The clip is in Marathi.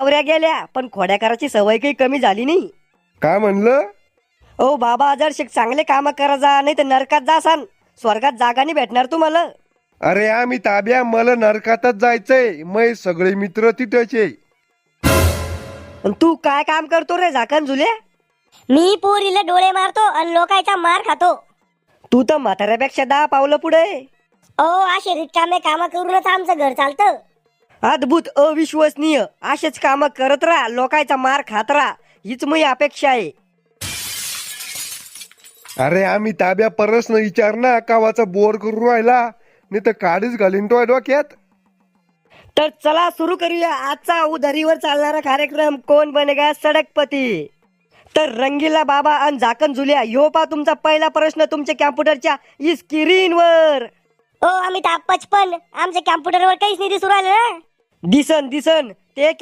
नवऱ्या गेल्या पण खोड्या करायची सवय काही कमी झाली नाही. काय म्हणलं? ओ बाबा, जर चांगले काम करा जा, नाही तर नरकात जा सान. स्वर्गात जागा नाही भेटणार तुम्हाला. अरे आम्ही ताब्या, मला नरकातच जायचंय. मै सगळे मित्र तिथेचे. अन तू काय काम करतो रे झाकण झुल्या? मी पोरीला डोळे मारतो आणि लोकांचा मार खातो. तू तर म्हाताऱ्यापेक्षा 10 पावलं पुढे. ओ असे रिकामे काम करूनच आमचं घर चालतं. अद्भुत, अविश्वसनीय. असेच काम करत राहा, लोकांचा मार खात राहा, हीच मी अपेक्षा आहे. अरे आम्ही ताब्या परस न विचार ना, कावाचा बोर करून राहिला, नाही तर काडीच घालीन तो डोक्यात. तर चला सुरू करूया आजचा उधारीवर चालणारा कार्यक्रम, कोण बनेगा सडकपती. तर रंगीला बाबा आणि झाकण झुल्या, ह्यो पा तुमचा पहिला प्रश्न तुमच्या कॅम्प्युटरच्या स्क्रीनवर. ओ अमिताभ बच्चन, आमच्या कॅम्प्युटरवर काहीच नाही दिसू राहिलं ना. दिसन ते